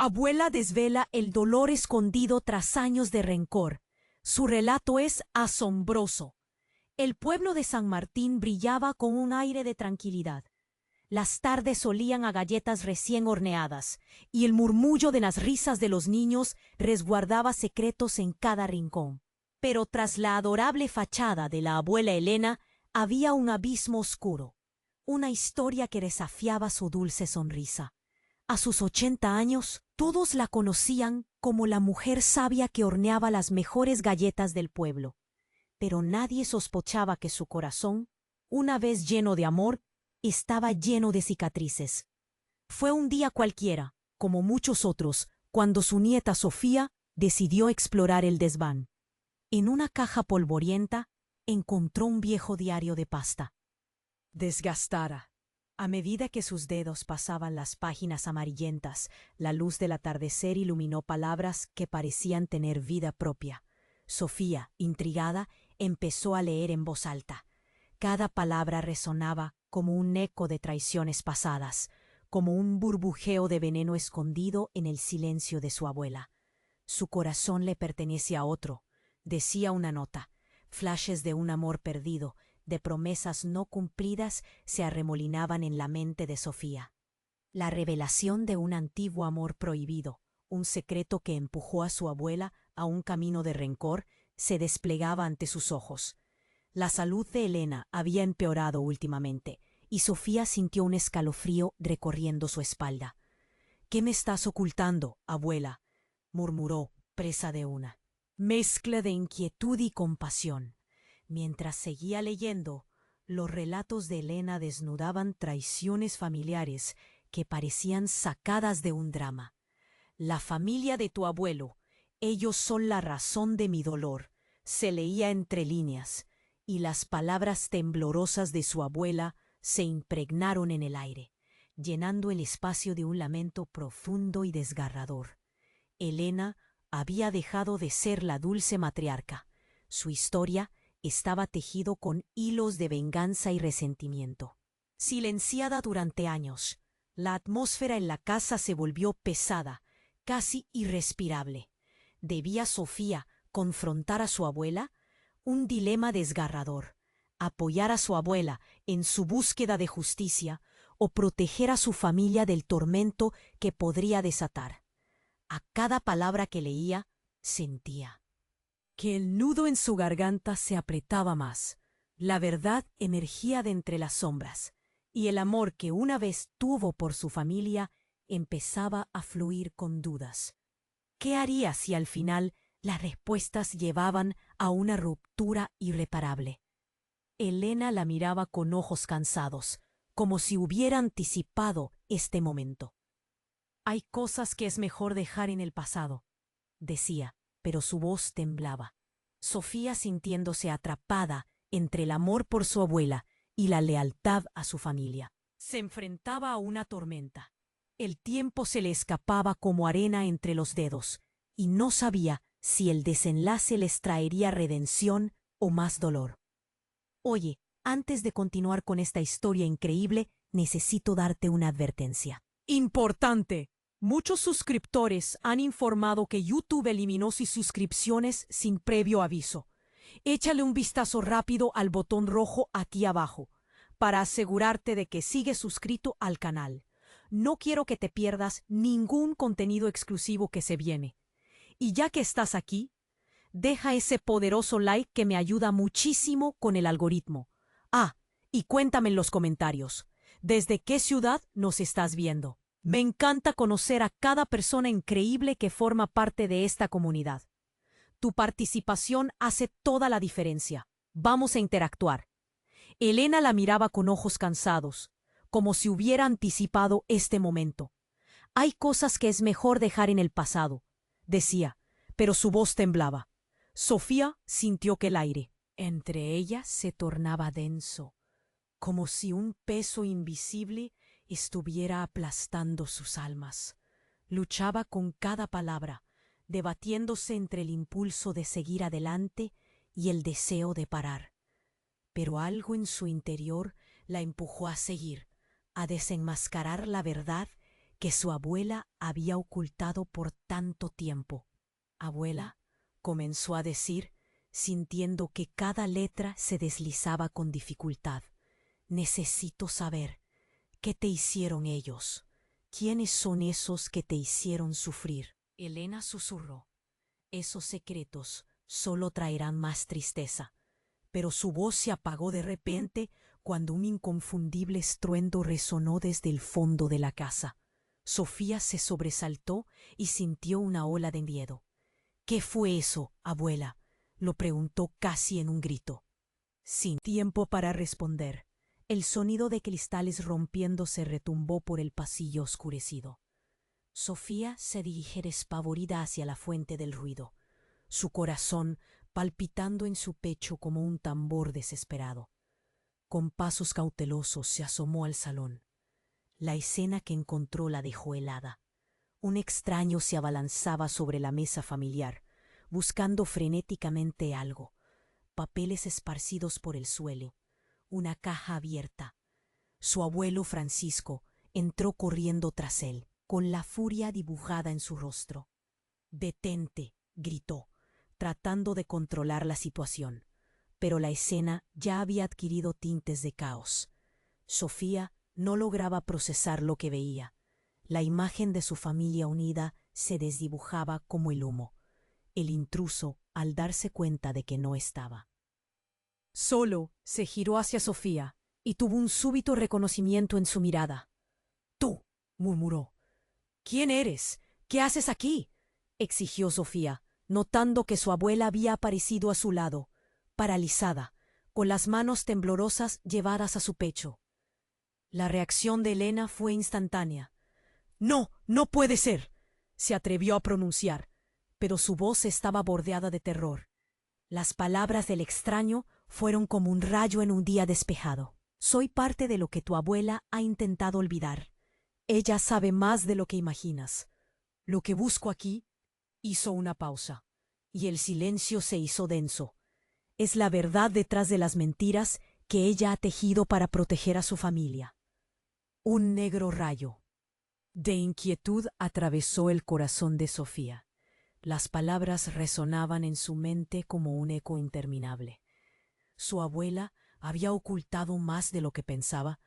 Abuela desvela el dolor escondido tras años de rencor. Su relato es asombroso. El pueblo de San Martín brillaba con un aire de tranquilidad. Las tardes olían a galletas recién horneadas, y el murmullo de las risas de los niños resguardaba secretos en cada rincón. Pero tras la adorable fachada de la abuela Elena había un abismo oscuro, una historia que desafiaba su dulce sonrisa. A sus 80 años, todos la conocían como la mujer sabia que horneaba las mejores galletas del pueblo. Pero nadie sospechaba que su corazón, una vez lleno de amor, estaba lleno de cicatrices. Fue un día cualquiera, como muchos otros, cuando su nieta Sofía decidió explorar el desván. En una caja polvorienta encontró un viejo diario de pasta. Desgastada. A medida que sus dedos pasaban las páginas amarillentas, la luz del atardecer iluminó palabras que parecían tener vida propia. Sofía, intrigada, empezó a leer en voz alta. Cada palabra resonaba como un eco de traiciones pasadas, como un burbujeo de veneno escondido en el silencio de su abuela. Su corazón le pertenece a otro, decía una nota. Flashes de un amor perdido, de promesas no cumplidas, se arremolinaban en la mente de Sofía. La revelación de un antiguo amor prohibido, un secreto que empujó a su abuela a un camino de rencor, se desplegaba ante sus ojos. La salud de Elena había empeorado últimamente, y Sofía sintió un escalofrío recorriendo su espalda. «¿Qué me estás ocultando, abuela?», murmuró, presa de una mezcla de inquietud y compasión. Mientras seguía leyendo, los relatos de Elena desnudaban traiciones familiares que parecían sacadas de un drama. «La familia de tu abuelo, ellos son la razón de mi dolor», se leía entre líneas, y las palabras temblorosas de su abuela se impregnaron en el aire, llenando el espacio de un lamento profundo y desgarrador. Elena había dejado de ser la dulce matriarca. Su historia estaba tejido con hilos de venganza y resentimiento. Silenciada durante años, la atmósfera en la casa se volvió pesada, casi irrespirable. ¿Debía Sofía confrontar a su abuela? Un dilema desgarrador. Apoyar a su abuela en su búsqueda de justicia o proteger a su familia del tormento que podría desatar. A cada palabra que leía, sentía que el nudo en su garganta se apretaba más. La verdad emergía de entre las sombras, y el amor que una vez tuvo por su familia empezaba a fluir con dudas. ¿Qué haría si al final las respuestas llevaban a una ruptura irreparable? Elena la miraba con ojos cansados, como si hubiera anticipado este momento. «Hay cosas que es mejor dejar en el pasado», decía, pero su voz temblaba. Sofía, sintiéndose atrapada entre el amor por su abuela y la lealtad a su familia, se enfrentaba a una tormenta. El tiempo se le escapaba como arena entre los dedos, y no sabía si el desenlace les traería redención o más dolor. «Oye, antes de continuar con esta historia increíble, necesito darte una advertencia». «Importante. Muchos suscriptores han informado que YouTube eliminó sus suscripciones sin previo aviso. Échale un vistazo rápido al botón rojo aquí abajo para asegurarte de que sigues suscrito al canal. No quiero que te pierdas ningún contenido exclusivo que se viene. Y ya que estás aquí, deja ese poderoso like que me ayuda muchísimo con el algoritmo. Ah, y cuéntame en los comentarios, ¿desde qué ciudad nos estás viendo? Me encanta conocer a cada persona increíble que forma parte de esta comunidad. Tu participación hace toda la diferencia. Vamos a interactuar». Elena la miraba con ojos cansados, como si hubiera anticipado este momento. «Hay cosas que es mejor dejar en el pasado», decía, pero su voz temblaba. Sofía sintió que el aire entre ellas se tornaba denso, como si un peso invisible estuviera aplastando sus almas. Luchaba con cada palabra, debatiéndose entre el impulso de seguir adelante y el deseo de parar. Pero algo en su interior la empujó a seguir, a desenmascarar la verdad que su abuela había ocultado por tanto tiempo. «Abuela», comenzó a decir, sintiendo que cada letra se deslizaba con dificultad. «Necesito saber, ¿qué te hicieron ellos? ¿Quiénes son esos que te hicieron sufrir?» Elena susurró. «Esos secretos solo traerán más tristeza». Pero su voz se apagó de repente cuando un inconfundible estruendo resonó desde el fondo de la casa. Sofía se sobresaltó y sintió una ola de miedo. «¿Qué fue eso, abuela?», lo preguntó casi en un grito. Sin tiempo para responder, el sonido de cristales rompiéndose retumbó por el pasillo oscurecido. Sofía se dirigió despavorida hacia la fuente del ruido, su corazón palpitando en su pecho como un tambor desesperado. Con pasos cautelosos se asomó al salón. La escena que encontró la dejó helada. Un extraño se abalanzaba sobre la mesa familiar, buscando frenéticamente algo. Papeles esparcidos por el suelo, una caja abierta. Su abuelo Francisco entró corriendo tras él, con la furia dibujada en su rostro. «Detente», gritó, tratando de controlar la situación, pero la escena ya había adquirido tintes de caos. Sofía no lograba procesar lo que veía. La imagen de su familia unida se desdibujaba como el humo. El intruso, al darse cuenta de que no estaba solo, se giró hacia Sofía y tuvo un súbito reconocimiento en su mirada. «Tú», murmuró. «¿Quién eres? ¿Qué haces aquí?», exigió Sofía, notando que su abuela había aparecido a su lado, paralizada, con las manos temblorosas llevadas a su pecho. La reacción de Elena fue instantánea. «No, no puede ser», se atrevió a pronunciar, pero su voz estaba bordeada de terror. Las palabras del extraño fueron como un rayo en un día despejado. «Soy parte de lo que tu abuela ha intentado olvidar. Ella sabe más de lo que imaginas. Lo que busco aquí…» Hizo una pausa, y el silencio se hizo denso. «Es la verdad detrás de las mentiras que ella ha tejido para proteger a su familia». Un negro rayo de inquietud atravesó el corazón de Sofía. Las palabras resonaban en su mente como un eco interminable. Su abuela había ocultado más de lo que pensaba.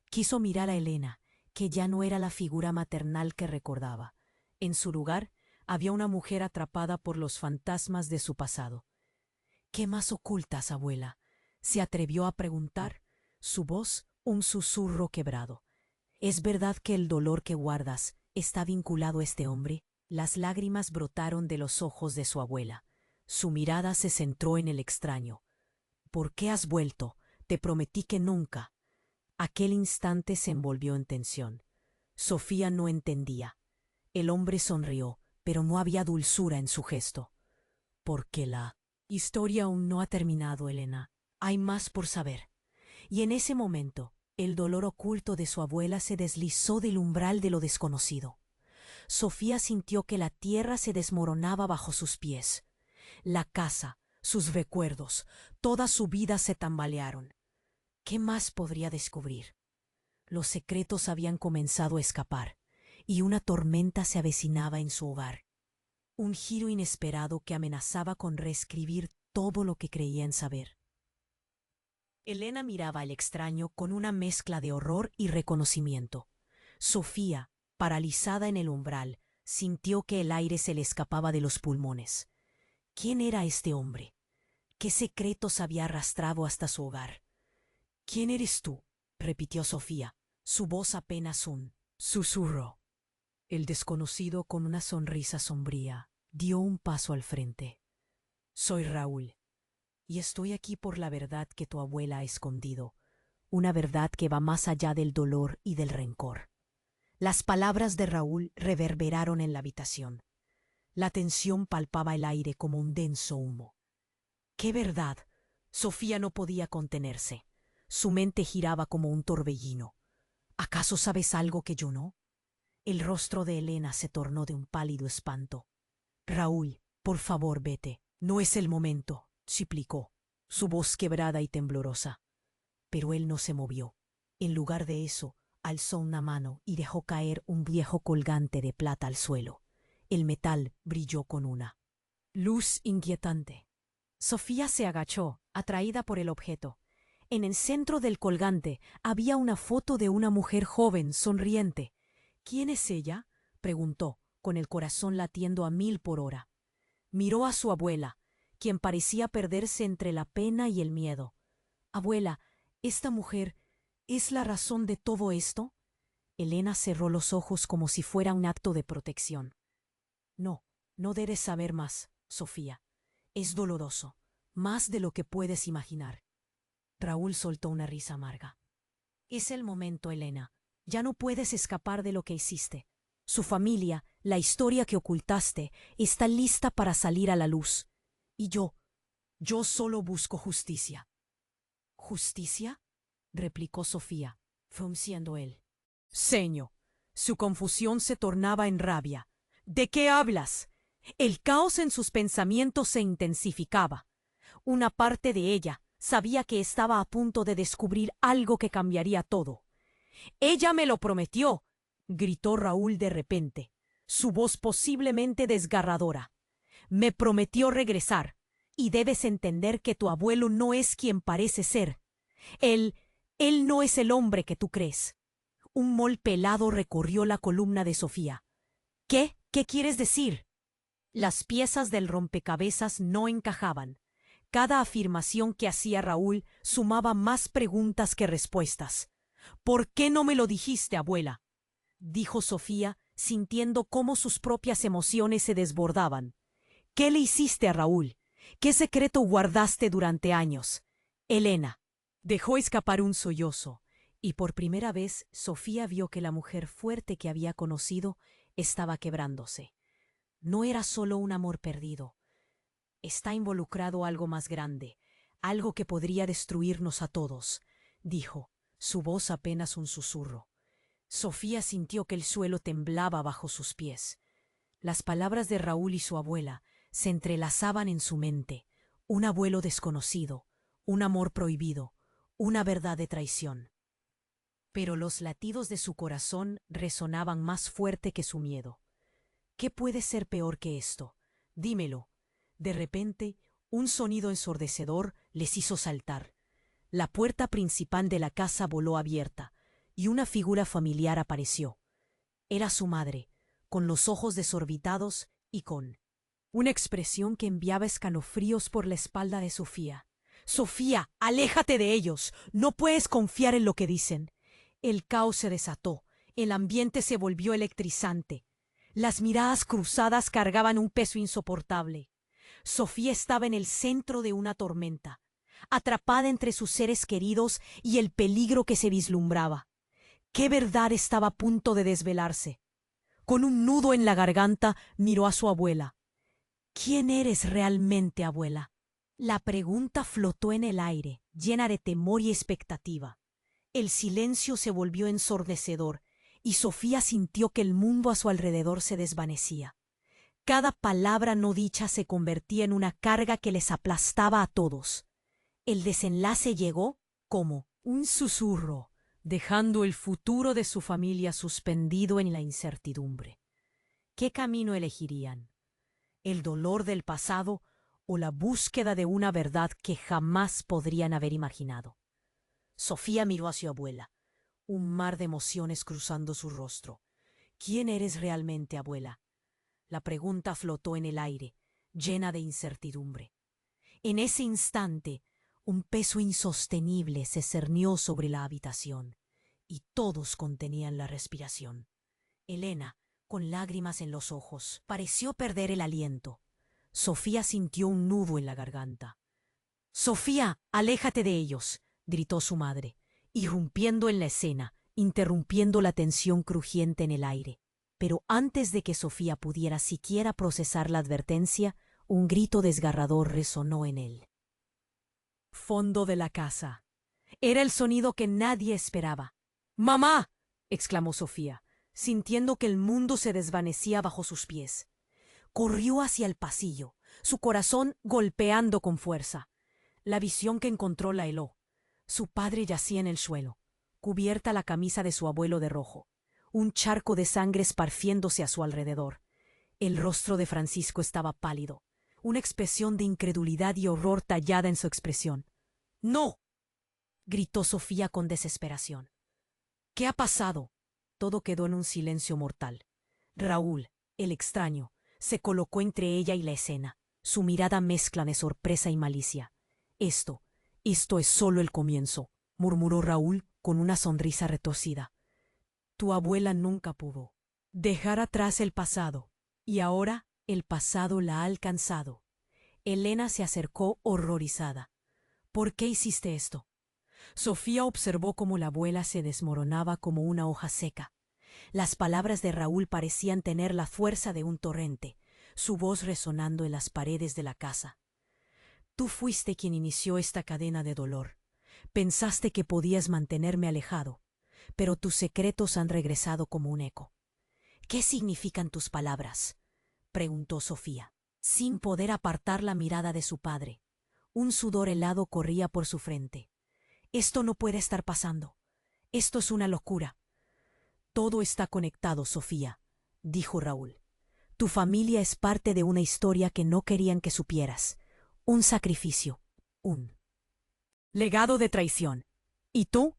Quiso mirar a Elena, que ya no era la figura maternal que recordaba. En su lugar había una mujer atrapada por los fantasmas de su pasado. «¿Qué más ocultas, abuela?», se atrevió a preguntar, su voz un susurro quebrado. «¿Es verdad que el dolor que guardas está vinculado a este hombre?». Las lágrimas brotaron de los ojos de su abuela. Su mirada se centró en el extraño. «¿Por qué has vuelto? Te prometí que nunca». Aquel instante se envolvió en tensión. Sofía no entendía. El hombre sonrió, pero no había dulzura en su gesto. «Porque la historia aún no ha terminado, Elena. Hay más por saber». Y en ese momento, el dolor oculto de su abuela se deslizó del umbral de lo desconocido. Sofía sintió que la tierra se desmoronaba bajo sus pies. La casa, sus recuerdos, toda su vida se tambalearon. ¿Qué más podría descubrir? Los secretos habían comenzado a escapar, y una tormenta se avecinaba en su hogar. Un giro inesperado que amenazaba con reescribir todo lo que creían saber. Elena miraba al extraño con una mezcla de horror y reconocimiento. Sofía, paralizada en el umbral, sintió que el aire se le escapaba de los pulmones. ¿Quién era este hombre? ¿Qué secretos había arrastrado hasta su hogar? «¿Quién eres tú?», repitió Sofía, su voz apenas un susurro. El desconocido, con una sonrisa sombría, dio un paso al frente. «Soy Raúl, y estoy aquí por la verdad que tu abuela ha escondido, una verdad que va más allá del dolor y del rencor». Las palabras de Raúl reverberaron en la habitación. La tensión palpaba el aire como un denso humo. «¿Qué verdad?». Sofía no podía contenerse. Su mente giraba como un torbellino. «¿Acaso sabes algo que yo no?». El rostro de Elena se tornó de un pálido espanto. «Raúl, por favor, vete. No es el momento», suplicó, su voz quebrada y temblorosa. Pero él no se movió. En lugar de eso, Alzó una mano y dejó caer un viejo colgante de plata al suelo. El metal brilló con una luz inquietante. Sofía se agachó, atraída por el objeto. En el centro del colgante había una foto de una mujer joven, sonriente. ¿Quién es ella?, preguntó, con el corazón latiendo a 1000 por hora. Miró a su abuela, quien parecía perderse entre la pena y el miedo. «Abuela, ¿esta mujer es la razón de todo esto?». Elena cerró los ojos como si fuera un acto de protección. «No, no debes saber más, Sofía. Es doloroso, más de lo que puedes imaginar». Raúl soltó una risa amarga. «Es el momento, Elena. Ya no puedes escapar de lo que hiciste. Su familia, la historia que ocultaste, está lista para salir a la luz. Y yo solo busco justicia». «¿Justicia?», replicó Sofía, frunciendo el ceño. Su confusión se tornaba en rabia. «¿De qué hablas?». El caos en sus pensamientos se intensificaba. Una parte de ella sabía que estaba a punto de descubrir algo que cambiaría todo. «Ella me lo prometió», gritó Raúl de repente, su voz posiblemente desgarradora. «Me prometió regresar, y debes entender que tu abuelo no es quien parece ser. Él no es el hombre que tú crees». Un mol pelado recorrió la columna de Sofía. «¿Qué? ¿Qué quieres decir?». Las piezas del rompecabezas no encajaban. Cada afirmación que hacía Raúl sumaba más preguntas que respuestas. «¿Por qué no me lo dijiste, abuela?», dijo Sofía, sintiendo cómo sus propias emociones se desbordaban. «¿Qué le hiciste a Raúl? ¿Qué secreto guardaste durante años?». Elena dejó escapar un sollozo, y por primera vez Sofía vio que la mujer fuerte que había conocido estaba quebrándose. No era solo un amor perdido. «Está involucrado algo más grande, algo que podría destruirnos a todos», dijo, su voz apenas un susurro. Sofía sintió que el suelo temblaba bajo sus pies. Las palabras de Raúl y su abuela se entrelazaban en su mente. Un abuelo desconocido, un amor prohibido, una verdad de traición. Pero los latidos de su corazón resonaban más fuerte que su miedo. «¿Qué puede ser peor que esto? Dímelo». De repente, un sonido ensordecedor les hizo saltar. La puerta principal de la casa voló abierta, y una figura familiar apareció. Era su madre, con los ojos desorbitados y con una expresión que enviaba escalofríos por la espalda de Sofía. «Sofía, aléjate de ellos. No puedes confiar en lo que dicen». El caos se desató. El ambiente se volvió electrizante. Las miradas cruzadas cargaban un peso insoportable. Sofía estaba en el centro de una tormenta, atrapada entre sus seres queridos y el peligro que se vislumbraba. ¿Qué verdad estaba a punto de desvelarse? Con un nudo en la garganta miró a su abuela. «¿Quién eres realmente, abuela?». La pregunta flotó en el aire, llena de temor y expectativa. El silencio se volvió ensordecedor, y Sofía sintió que el mundo a su alrededor se desvanecía. Cada palabra no dicha se convertía en una carga que les aplastaba a todos. El desenlace llegó como un susurro, dejando el futuro de su familia suspendido en la incertidumbre. ¿Qué camino elegirían? ¿El dolor del pasado o la búsqueda de una verdad que jamás podrían haber imaginado? Sofía miró a su abuela, un mar de emociones cruzando su rostro. «¿Quién eres realmente, abuela?». La pregunta flotó en el aire, llena de incertidumbre. En ese instante, un peso insostenible se cernió sobre la habitación, y todos contenían la respiración. Elena, con lágrimas en los ojos, pareció perder el aliento. Sofía sintió un nudo en la garganta. «Sofía, aléjate de ellos», gritó su madre, irrumpiendo en la escena, interrumpiendo la tensión crujiente en el aire. Pero antes de que Sofía pudiera siquiera procesar la advertencia, un grito desgarrador resonó en el fondo de la casa. Era el sonido que nadie esperaba. «¡Mamá!», exclamó Sofía, sintiendo que el mundo se desvanecía bajo sus pies. Corrió hacia el pasillo, su corazón golpeando con fuerza. La visión que encontró la heló. Su padre yacía en el suelo, cubierta la camisa de su abuelo de rojo, un charco de sangre esparciéndose a su alrededor. El rostro de Francisco estaba pálido, una expresión de incredulidad y horror tallada en su expresión. ¡No!, gritó Sofía con desesperación. ¿Qué ha pasado? Todo quedó en un silencio mortal. Raúl, el extraño, se colocó entre ella y la escena, su mirada mezcla de sorpresa y malicia. Esto es solo el comienzo, murmuró Raúl con una sonrisa retorcida. Tu abuela nunca pudo dejar atrás el pasado, y ahora el pasado la ha alcanzado. Elena se acercó horrorizada. ¿Por qué hiciste esto? Sofía observó cómo la abuela se desmoronaba como una hoja seca. Las palabras de Raúl parecían tener la fuerza de un torrente, su voz resonando en las paredes de la casa. Tú fuiste quien inició esta cadena de dolor. Pensaste que podías mantenerme alejado, pero tus secretos han regresado como un eco. ¿Qué significan tus palabras?, preguntó Sofía, sin poder apartar la mirada de su padre. Un sudor helado corría por su frente. Esto no puede estar pasando. Esto es una locura. Todo está conectado, Sofía, dijo Raúl. Tu familia es parte de una historia que no querían que supieras. Un sacrificio, un legado de traición. Y tú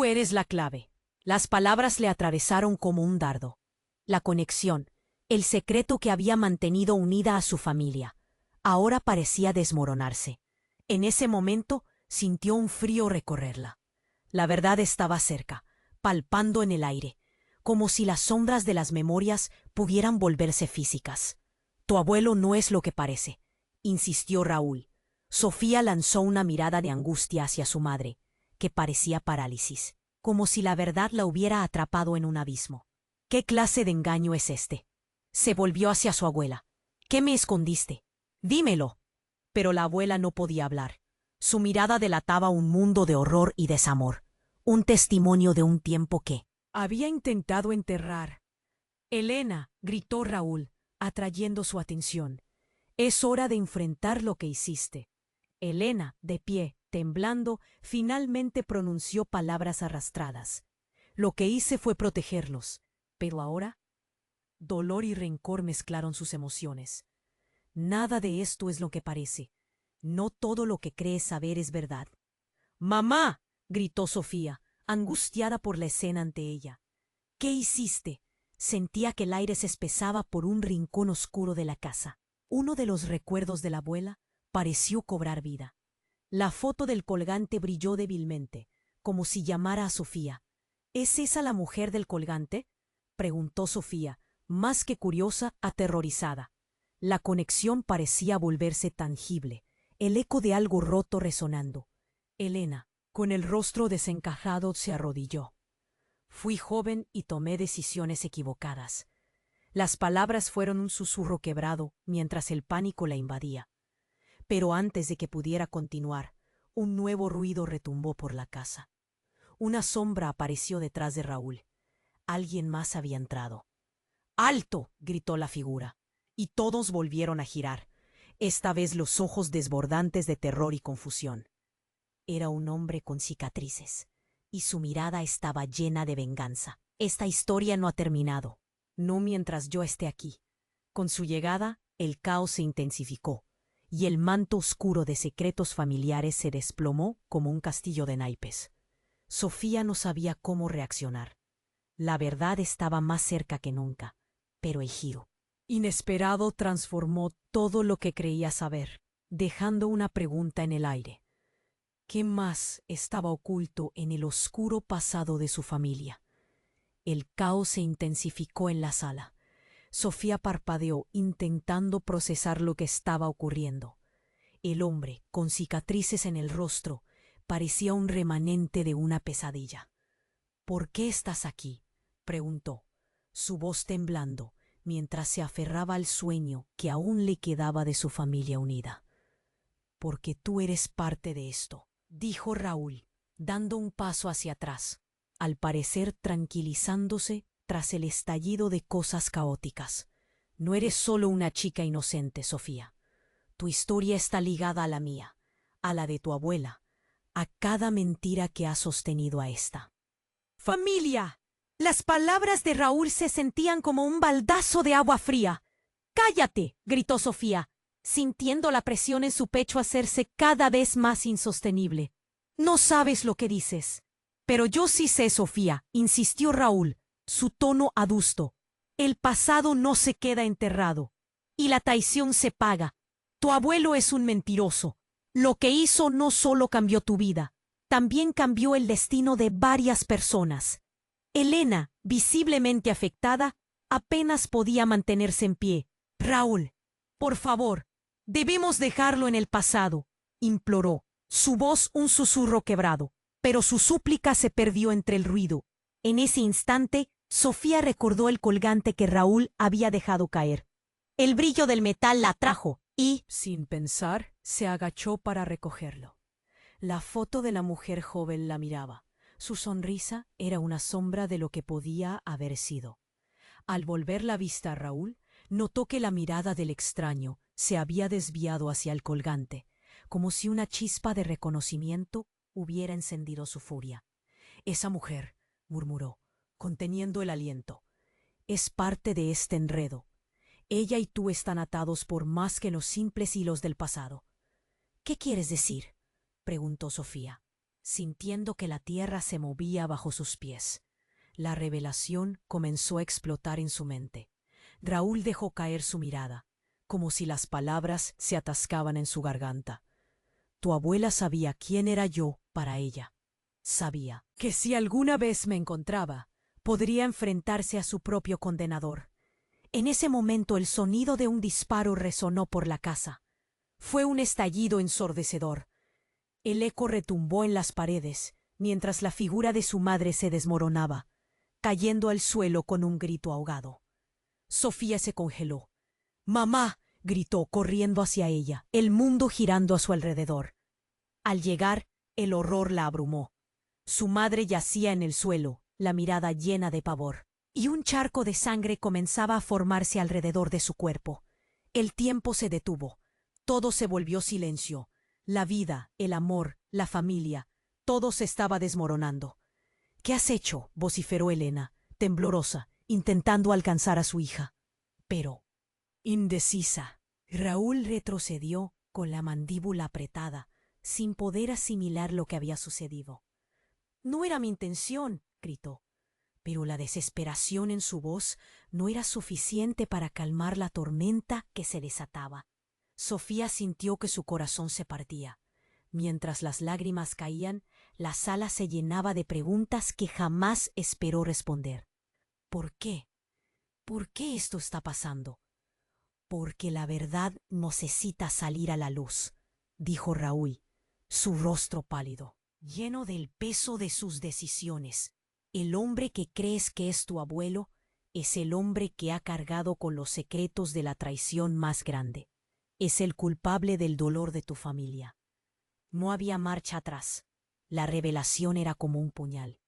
eres la clave. Las palabras le atravesaron como un dardo. La conexión, el secreto que había mantenido unida a su familia, ahora parecía desmoronarse. En ese momento sintió un frío recorrerla. La verdad estaba cerca, palpando en el aire, como si las sombras de las memorias pudieran volverse físicas. Tu abuelo no es lo que parece, insistió Raúl. Sofía lanzó una mirada de angustia hacia su madre, que parecía parálisis, como si la verdad la hubiera atrapado en un abismo. ¿Qué clase de engaño es este? Se volvió hacia su abuela. ¿Qué me escondiste? Dímelo. Pero la abuela no podía hablar. Su mirada delataba un mundo de horror y desamor, un testimonio de un tiempo que había intentado enterrar. Elena, gritó Raúl, atrayendo su atención. Es hora de enfrentar lo que hiciste. Elena, de pie, temblando, finalmente pronunció palabras arrastradas. Lo que hice fue protegerlos, pero ahora dolor y rencor mezclaron sus emociones. Nada de esto es lo que parece. No todo lo que crees saber es verdad. ¡Mamá!, gritó Sofía, angustiada por la escena ante ella. ¿Qué hiciste? Sentía que el aire se espesaba por un rincón oscuro de la casa. Uno de los recuerdos de la abuela pareció cobrar vida. La foto del colgante brilló débilmente, como si llamara a Sofía. ¿Es esa la mujer del colgante?, preguntó Sofía, más que curiosa, aterrorizada. La conexión parecía volverse tangible, el eco de algo roto resonando. Elena, con el rostro desencajado, se arrodilló. Fui joven y tomé decisiones equivocadas. Las palabras fueron un susurro quebrado mientras el pánico la invadía. Pero antes de que pudiera continuar, un nuevo ruido retumbó por la casa. Una sombra apareció detrás de Raúl. Alguien más había entrado. ¡Alto!, gritó la figura, y todos volvieron a girar, esta vez los ojos desbordantes de terror y confusión. Era un hombre con cicatrices, y su mirada estaba llena de venganza. Esta historia no ha terminado, no mientras yo esté aquí. Con su llegada, el caos se intensificó, y el manto oscuro de secretos familiares se desplomó como un castillo de naipes. Sofía no sabía cómo reaccionar. La verdad estaba más cerca que nunca, pero el giro inesperado transformó todo lo que creía saber, dejando una pregunta en el aire. ¿Qué más estaba oculto en el oscuro pasado de su familia? El caos se intensificó en la sala. Sofía parpadeó intentando procesar lo que estaba ocurriendo. El hombre, con cicatrices en el rostro, parecía un remanente de una pesadilla. ¿Por qué estás aquí?, preguntó, su voz temblando, mientras se aferraba al sueño que aún le quedaba de su familia unida. Porque tú eres parte de esto, dijo Raúl, dando un paso hacia atrás, al parecer tranquilizándose tras el estallido de cosas caóticas. No eres solo una chica inocente, Sofía. Tu historia está ligada a la mía, a la de tu abuela, a cada mentira que ha sostenido a esta. ¡Familia! Las palabras de Raúl se sentían como un baldazo de agua fría. ¡Cállate!, gritó Sofía, sintiendo la presión en su pecho hacerse cada vez más insostenible. No sabes lo que dices. Pero yo sí sé, Sofía, insistió Raúl, su tono adusto. El pasado no se queda enterrado. Y la traición se paga. Tu abuelo es un mentiroso. Lo que hizo no solo cambió tu vida, también cambió el destino de varias personas. Elena, visiblemente afectada, apenas podía mantenerse en pie. Raúl, por favor, debemos dejarlo en el pasado, imploró, su voz un susurro quebrado, pero su súplica se perdió entre el ruido. En ese instante, Sofía recordó el colgante que Raúl había dejado caer. El brillo del metal la atrajo y, sin pensar, se agachó para recogerlo. La foto de la mujer joven la miraba. Su sonrisa era una sombra de lo que podía haber sido. Al volver la vista a Raúl, notó que la mirada del extraño se había desviado hacia el colgante, como si una chispa de reconocimiento hubiera encendido su furia. «Esa mujer», murmuró, conteniendo el aliento, «es parte de este enredo. Ella y tú están atados por más que los simples hilos del pasado». «¿Qué quieres decir?», preguntó Sofía, sintiendo que la tierra se movía bajo sus pies. La revelación comenzó a explotar en su mente. Raúl dejó caer su mirada, como si las palabras se atascaban en su garganta. «Tu abuela sabía quién era yo para ella. Sabía que si alguna vez me encontraba, podría enfrentarse a su propio condenador». En ese momento el sonido de un disparo resonó por la casa. Fue un estallido ensordecedor. El eco retumbó en las paredes, mientras la figura de su madre se desmoronaba, cayendo al suelo con un grito ahogado. Sofía se congeló. «¡Mamá!», gritó, corriendo hacia ella, el mundo girando a su alrededor. Al llegar, el horror la abrumó. Su madre yacía en el suelo, la mirada llena de pavor, y un charco de sangre comenzaba a formarse alrededor de su cuerpo. El tiempo se detuvo. Todo se volvió silencio. La vida, el amor, la familia, todo se estaba desmoronando. «¿Qué has hecho?», vociferó Elena, temblorosa, intentando alcanzar a su hija. Pero, indecisa, Raúl retrocedió con la mandíbula apretada, sin poder asimilar lo que había sucedido. «No era mi intención», gritó, pero la desesperación en su voz no era suficiente para calmar la tormenta que se desataba. Sofía sintió que su corazón se partía. Mientras las lágrimas caían, la sala se llenaba de preguntas que jamás esperó responder. «¿Por qué? ¿Por qué esto está pasando?». «Porque la verdad necesita salir a la luz», dijo Raúl, su rostro pálido, lleno del peso de sus decisiones. «El hombre que crees que es tu abuelo es el hombre que ha cargado con los secretos de la traición más grande. Es el culpable del dolor de tu familia». No había marcha atrás. La revelación era como un puñal.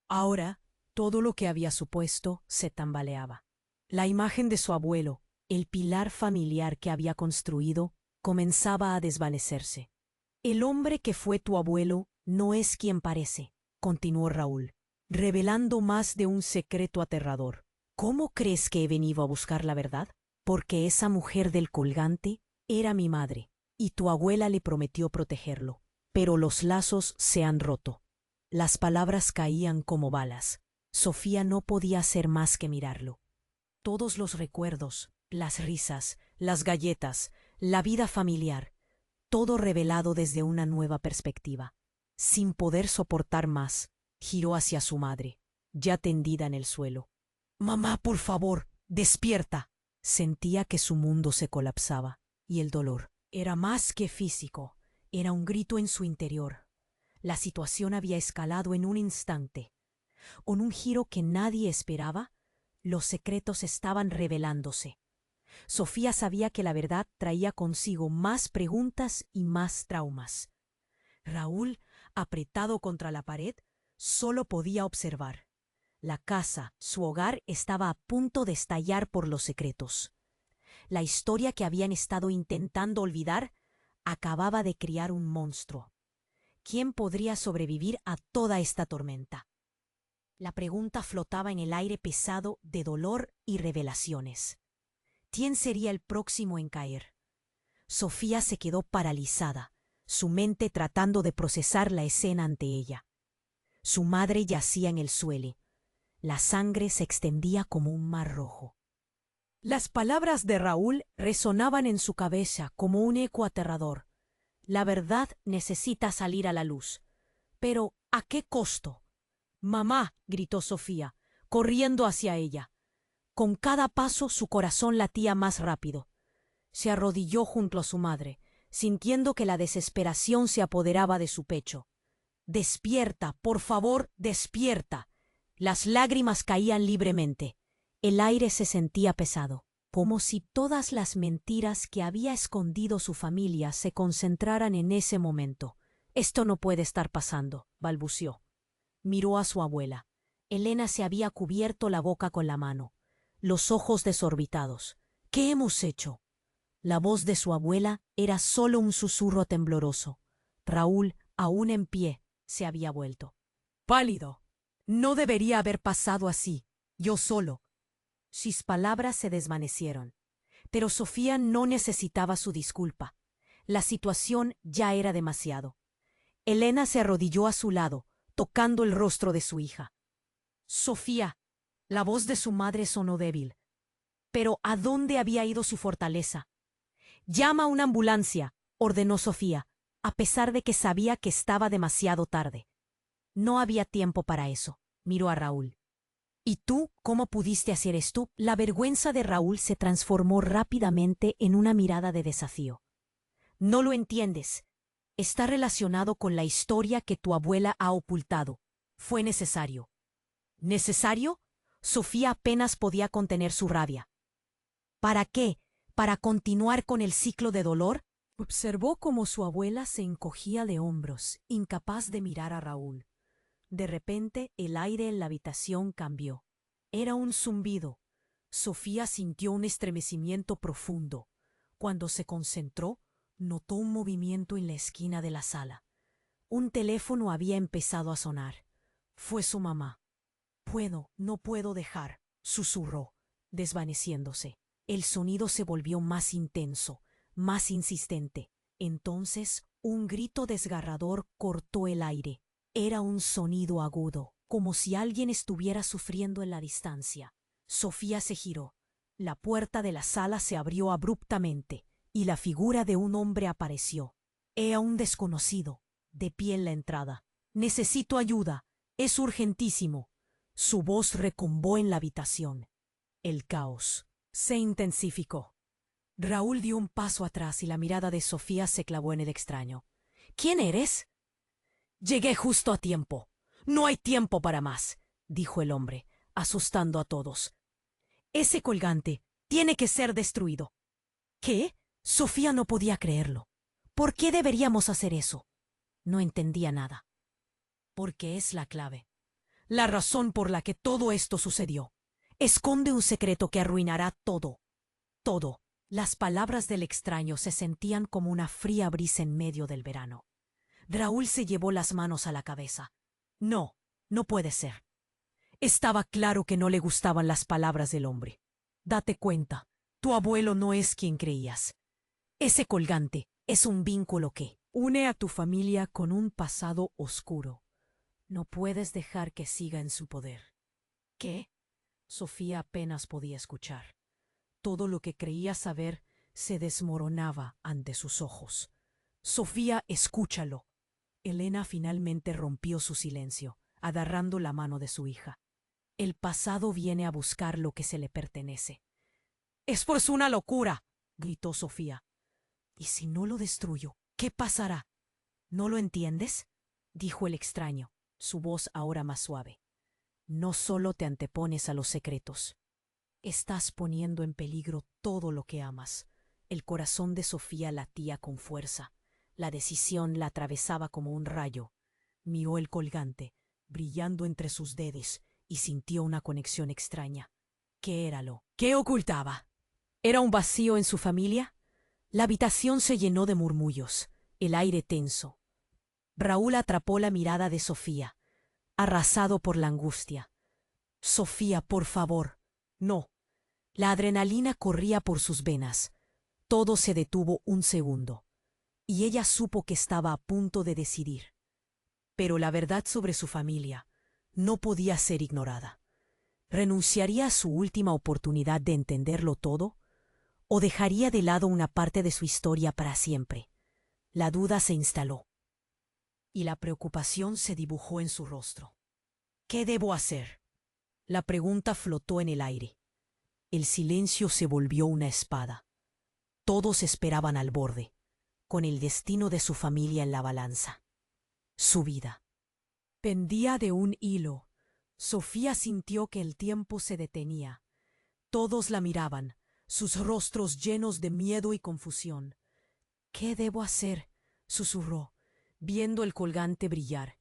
Ahora, todo lo que había supuesto se tambaleaba. La imagen de su abuelo, el pilar familiar que había construido, comenzaba a desvanecerse. «El hombre que fue tu abuelo no es quien parece», continuó Raúl, revelando más de un secreto aterrador. «¿Cómo crees que he venido a buscar la verdad? Porque esa mujer del colgante era mi madre, y tu abuela le prometió protegerlo. Pero los lazos se han roto». Las palabras caían como balas. Sofía no podía hacer más que mirarlo. Todos los recuerdos, las risas, las galletas, la vida familiar, todo revelado desde una nueva perspectiva. Sin poder soportar más, giró hacia su madre, ya tendida en el suelo. «Mamá, por favor, despierta». Sentía que su mundo se colapsaba, y el dolor era más que físico, era un grito en su interior. La situación había escalado en un instante. Con un giro que nadie esperaba, los secretos estaban revelándose. Sofía sabía que la verdad traía consigo más preguntas y más traumas. Raúl, apretado contra la pared, solo podía observar. La casa, su hogar, estaba a punto de estallar por los secretos. La historia que habían estado intentando olvidar acababa de criar un monstruo. ¿Quién podría sobrevivir a toda esta tormenta? La pregunta flotaba en el aire pesado de dolor y revelaciones. ¿Quién sería el próximo en caer? Sofía se quedó paralizada, su mente tratando de procesar la escena ante ella. Su madre yacía en el suelo. La sangre se extendía como un mar rojo. Las palabras de Raúl resonaban en su cabeza como un eco aterrador. La verdad necesita salir a la luz. Pero, ¿a qué costo? «Mamá», gritó Sofía, corriendo hacia ella. Con cada paso su corazón latía más rápido. Se arrodilló junto a su madre, sintiendo que la desesperación se apoderaba de su pecho. «Despierta, por favor, despierta». Las lágrimas caían libremente. El aire se sentía pesado, como si todas las mentiras que había escondido su familia se concentraran en ese momento. «Esto no puede estar pasando», balbució. Miró a su abuela. Elena se había cubierto la boca con la mano, los ojos desorbitados. «¿Qué hemos hecho?». La voz de su abuela era solo un susurro tembloroso. Raúl, aún en pie, se había vuelto. «Pálido. No debería haber pasado así. Yo solo». Sus palabras se desvanecieron. Pero Sofía no necesitaba su disculpa. La situación ya era demasiado. Elena se arrodilló a su lado, tocando el rostro de su hija. «Sofía». La voz de su madre sonó débil. Pero ¿a dónde había ido su fortaleza? «Llama a una ambulancia», ordenó Sofía, a pesar de que sabía que estaba demasiado tarde. No había tiempo para eso. Miró a Raúl. «¿Y tú cómo pudiste hacer esto?». La vergüenza de Raúl se transformó rápidamente en una mirada de desafío. «No lo entiendes. Está relacionado con la historia que tu abuela ha ocultado. Fue necesario». «¿Necesario?». Sofía apenas podía contener su rabia. «¿Para qué? ¿Para continuar con el ciclo de dolor?». Observó cómo su abuela se encogía de hombros, incapaz de mirar a Raúl. De repente, el aire en la habitación cambió. Era un zumbido. Sofía sintió un estremecimiento profundo. Cuando se concentró, notó un movimiento en la esquina de la sala. Un teléfono había empezado a sonar. Fue su mamá. No puedo dejar», susurró, desvaneciéndose. El sonido se volvió más intenso, más insistente. Entonces, un grito desgarrador cortó el aire. Era un sonido agudo, como si alguien estuviera sufriendo en la distancia. Sofía se giró. La puerta de la sala se abrió abruptamente y la figura de un hombre apareció. Era un desconocido, de pie en la entrada. «Necesito ayuda. Es urgentísimo». Su voz retumbó en la habitación. El caos se intensificó. Raúl dio un paso atrás y la mirada de Sofía se clavó en el extraño. «¿Quién eres?». «Llegué justo a tiempo. No hay tiempo para más», dijo el hombre, asustando a todos. «Ese colgante tiene que ser destruido». «¿Qué?». Sofía no podía creerlo. «¿Por qué deberíamos hacer eso?». No entendía nada. «Porque es la clave. La razón por la que todo esto sucedió. Esconde un secreto que arruinará todo. Todo». Las palabras del extraño se sentían como una fría brisa en medio del verano. Raúl se llevó las manos a la cabeza. «No, no puede ser». Estaba claro que no le gustaban las palabras del hombre. «Date cuenta, tu abuelo no es quien creías. Ese colgante es un vínculo que une a tu familia con un pasado oscuro. No puedes dejar que siga en su poder». «¿Qué?». Sofía apenas podía escuchar. Todo lo que creía saber se desmoronaba ante sus ojos. «Sofía, escúchalo». Elena finalmente rompió su silencio, agarrando la mano de su hija. «El pasado viene a buscar lo que se le pertenece». «Es pues una locura», gritó Sofía. «¿Y si no lo destruyo, qué pasará?». «¿No lo entiendes?», dijo el extraño, su voz ahora más suave. «No solo te antepones a los secretos. Estás poniendo en peligro todo lo que amas». El corazón de Sofía latía con fuerza. La decisión la atravesaba como un rayo. Miró el colgante, brillando entre sus dedos, y sintió una conexión extraña. ¿Qué era lo que ocultaba? ¿Era un vacío en su familia? La habitación se llenó de murmullos, el aire tenso. Raúl atrapó la mirada de Sofía, arrasado por la angustia. Sofía, por favor. No. La adrenalina corría por sus venas. Todo se detuvo un segundo, y ella supo que estaba a punto de decidir. Pero la verdad sobre su familia no podía ser ignorada. ¿Renunciaría a su última oportunidad de entenderlo todo? ¿O dejaría de lado una parte de su historia para siempre? La duda se instaló, y la preocupación se dibujó en su rostro. ¿Qué debo hacer? La pregunta flotó en el aire. El silencio se volvió una espada. Todos esperaban al borde, con el destino de su familia en la balanza. Su vida pendía de un hilo. Sofía sintió que el tiempo se detenía. Todos la miraban, sus rostros llenos de miedo y confusión. ¿Qué debo hacer?, susurró, viendo el colgante brillar,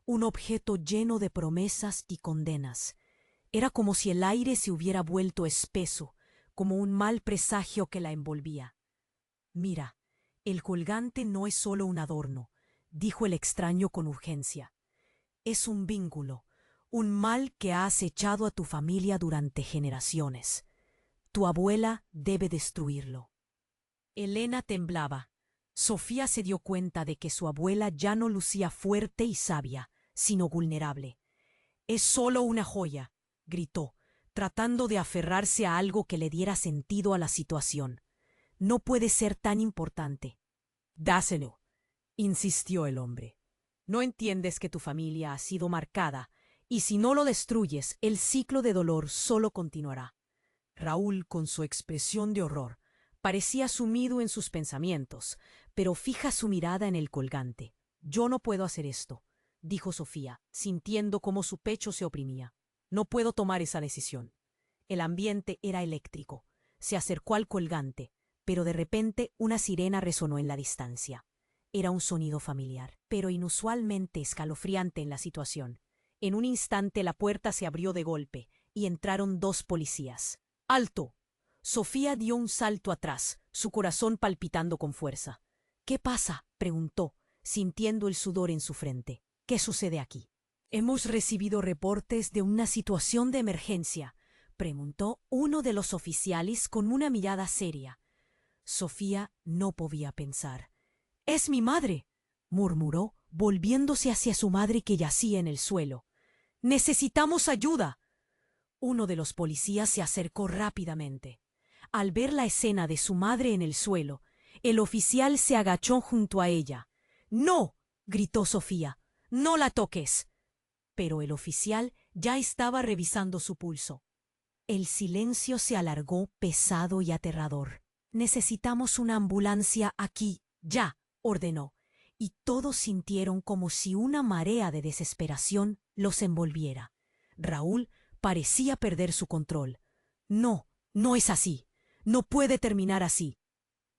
un objeto lleno de promesas y condenas. Era como si el aire se hubiera vuelto espeso, como un mal presagio que la envolvía. Mira, el colgante no es solo un adorno, dijo el extraño con urgencia. Es un vínculo, un mal que ha acechado a tu familia durante generaciones. Tu abuela debe destruirlo. Elena temblaba. Sofía se dio cuenta de que su abuela ya no lucía fuerte y sabia, sino vulnerable. «Es solo una joya», gritó, tratando de aferrarse a algo que le diera sentido a la situación. «No puede ser tan importante». «Dáselo», insistió el hombre. «No entiendes que tu familia ha sido marcada, y si no lo destruyes, el ciclo de dolor solo continuará». Raúl, con su expresión de horror, parecía sumido en sus pensamientos, pero fija su mirada en el colgante. «Yo no puedo hacer esto», dijo Sofía, sintiendo cómo su pecho se oprimía. «No puedo tomar esa decisión». El ambiente era eléctrico. Se acercó al colgante, pero de repente una sirena resonó en la distancia. Era un sonido familiar, pero inusualmente escalofriante en la situación. En un instante la puerta se abrió de golpe y entraron 2 policías. «¡Alto!». Sofía dio un salto atrás, su corazón palpitando con fuerza. «¿Qué pasa?», preguntó, sintiendo el sudor en su frente. «¿Qué sucede aquí?». «Hemos recibido reportes de una situación de emergencia», preguntó uno de los oficiales con una mirada seria. Sofía no podía pensar. «¡Es mi madre!», murmuró, volviéndose hacia su madre que yacía en el suelo. «¡Necesitamos ayuda!». Uno de los policías se acercó rápidamente. Al ver la escena de su madre en el suelo, el oficial se agachó junto a ella. «¡No!», gritó Sofía. «¡No la toques!». Pero el oficial ya estaba revisando su pulso. El silencio se alargó pesado y aterrador. «Necesitamos una ambulancia aquí, ya», ordenó, y todos sintieron como si una marea de desesperación los envolviera. Raúl parecía perder su control. «No, no es así. No puede terminar así».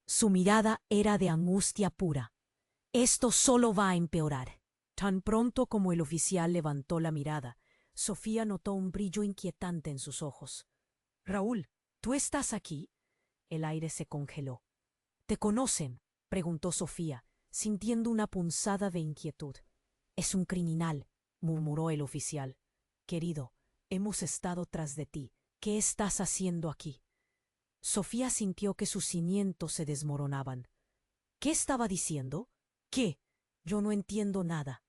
Su mirada era de angustia pura. «Esto solo va a empeorar». Tan pronto como el oficial levantó la mirada, Sofía notó un brillo inquietante en sus ojos. «Raúl, ¿tú estás aquí?». El aire se congeló. «¿Te conocen?», preguntó Sofía, sintiendo una punzada de inquietud. «Es un criminal», murmuró el oficial. «Querido, hemos estado tras de ti. ¿Qué estás haciendo aquí?». Sofía sintió que sus cimientos se desmoronaban. «¿Qué estaba diciendo?». «¿Qué? Yo no entiendo nada».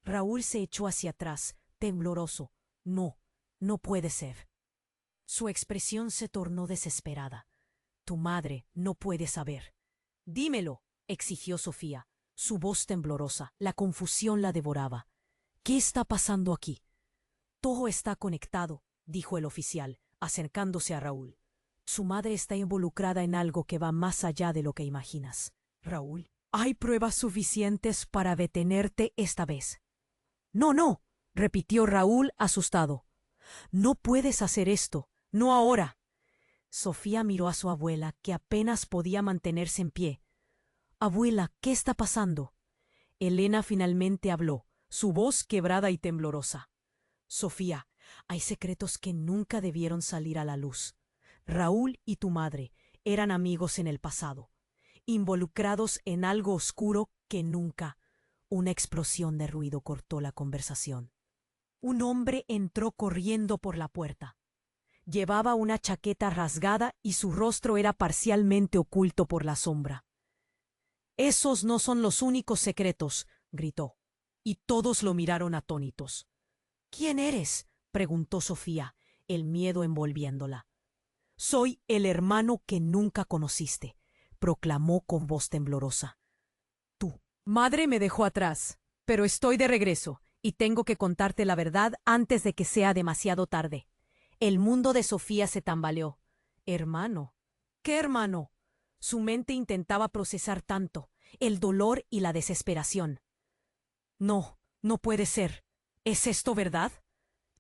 Raúl se echó hacia atrás, tembloroso. «No, no puede ser». Su expresión se tornó desesperada. «Tu madre no puede saber». «Dímelo», exigió Sofía, su voz temblorosa. La confusión la devoraba. «¿Qué está pasando aquí?». «Todo está conectado», dijo el oficial, acercándose a Raúl. «Su madre está involucrada en algo que va más allá de lo que imaginas. Raúl, hay pruebas suficientes para detenerte esta vez». «No, no», repitió Raúl asustado. «No puedes hacer esto, no ahora». Sofía miró a su abuela, que apenas podía mantenerse en pie. «Abuela, ¿qué está pasando?». Elena finalmente habló, su voz quebrada y temblorosa. «Sofía, hay secretos que nunca debieron salir a la luz. Raúl y tu madre eran amigos en el pasado, involucrados en algo oscuro que nunca». Una explosión de ruido cortó la conversación. Un hombre entró corriendo por la puerta. Llevaba una chaqueta rasgada y su rostro era parcialmente oculto por la sombra. «Esos no son los únicos secretos», gritó, y todos lo miraron atónitos. «¿Quién eres?», preguntó Sofía, el miedo envolviéndola. «Soy el hermano que nunca conociste», proclamó con voz temblorosa. «Tu madre me dejó atrás, pero estoy de regreso y tengo que contarte la verdad antes de que sea demasiado tarde». El mundo de Sofía se tambaleó. «¿Hermano? ¿Qué hermano?». Su mente intentaba procesar tanto, el dolor y la desesperación. «No, no puede ser. ¿Es esto verdad?».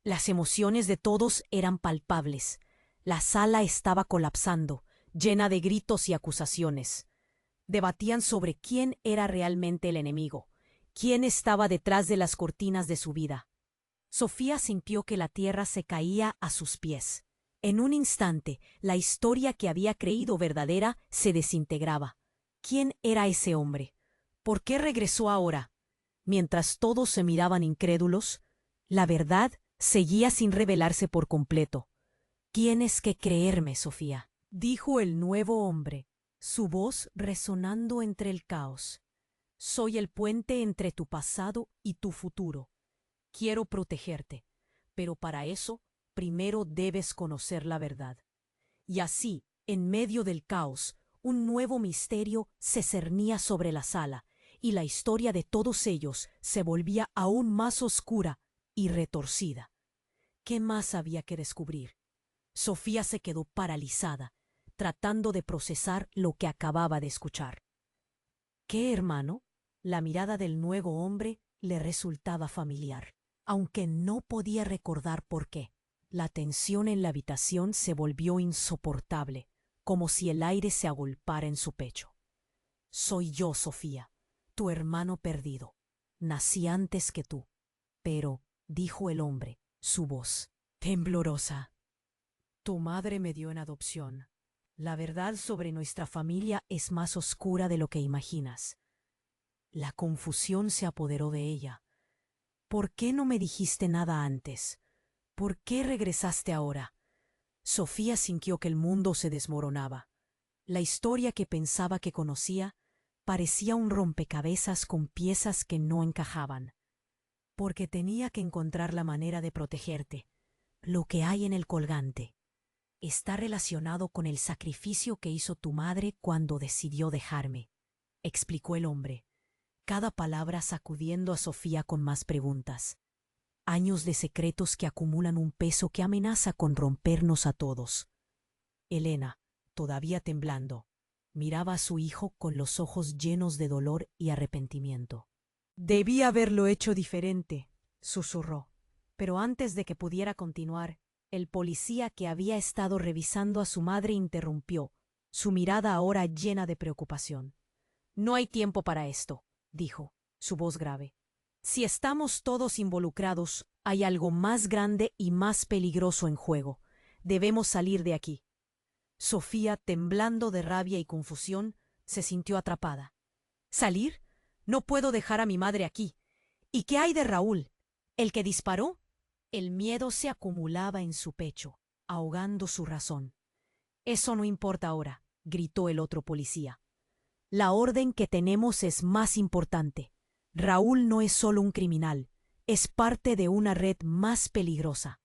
Las emociones de todos eran palpables. La sala estaba colapsando, llena de gritos y acusaciones. Debatían sobre quién era realmente el enemigo, quién estaba detrás de las cortinas de su vida. Sofía sintió que la tierra se caía a sus pies. En un instante, la historia que había creído verdadera se desintegraba. ¿Quién era ese hombre? ¿Por qué regresó ahora? Mientras todos se miraban incrédulos, la verdad seguía sin revelarse por completo. «Tienes que creerme, Sofía», dijo el nuevo hombre, su voz resonando entre el caos. «Soy el puente entre tu pasado y tu futuro. Quiero protegerte, pero para eso primero debes conocer la verdad». Y así, en medio del caos, un nuevo misterio se cernía sobre la sala, y la historia de todos ellos se volvía aún más oscura y retorcida. ¿Qué más había que descubrir? Sofía se quedó paralizada, tratando de procesar lo que acababa de escuchar. «¿Qué, hermano?». La mirada del nuevo hombre le resultaba familiar, aunque no podía recordar por qué. La tensión en la habitación se volvió insoportable, como si el aire se agolpara en su pecho. «Soy yo, Sofía, tu hermano perdido. Nací antes que tú». «Pero», dijo el hombre, su voz temblorosa, «tu madre me dio en adopción. La verdad sobre nuestra familia es más oscura de lo que imaginas». La confusión se apoderó de ella. «¿Por qué no me dijiste nada antes? ¿Por qué regresaste ahora?». Sofía sintió que el mundo se desmoronaba. La historia que pensaba que conocía parecía un rompecabezas con piezas que no encajaban. «Porque tenía que encontrar la manera de protegerte. Lo que hay en el colgante está relacionado con el sacrificio que hizo tu madre cuando decidió dejarme», explicó el hombre, cada palabra sacudiendo a Sofía con más preguntas. «Años de secretos que acumulan un peso que amenaza con rompernos a todos». Elena, todavía temblando, miraba a su hijo con los ojos llenos de dolor y arrepentimiento. «Debí haberlo hecho diferente», susurró. Pero antes de que pudiera continuar, el policía que había estado revisando a su madre interrumpió, su mirada ahora llena de preocupación. «No hay tiempo para esto», dijo, su voz grave. «Si estamos todos involucrados, hay algo más grande y más peligroso en juego. Debemos salir de aquí». Sofía, temblando de rabia y confusión, se sintió atrapada. «¿Salir? No puedo dejar a mi madre aquí. ¿Y qué hay de Raúl? ¿El que disparó?». El miedo se acumulaba en su pecho, ahogando su razón. «Eso no importa ahora», gritó el otro policía. «La orden que tenemos es más importante. Raúl no es solo un criminal, es parte de una red más peligrosa».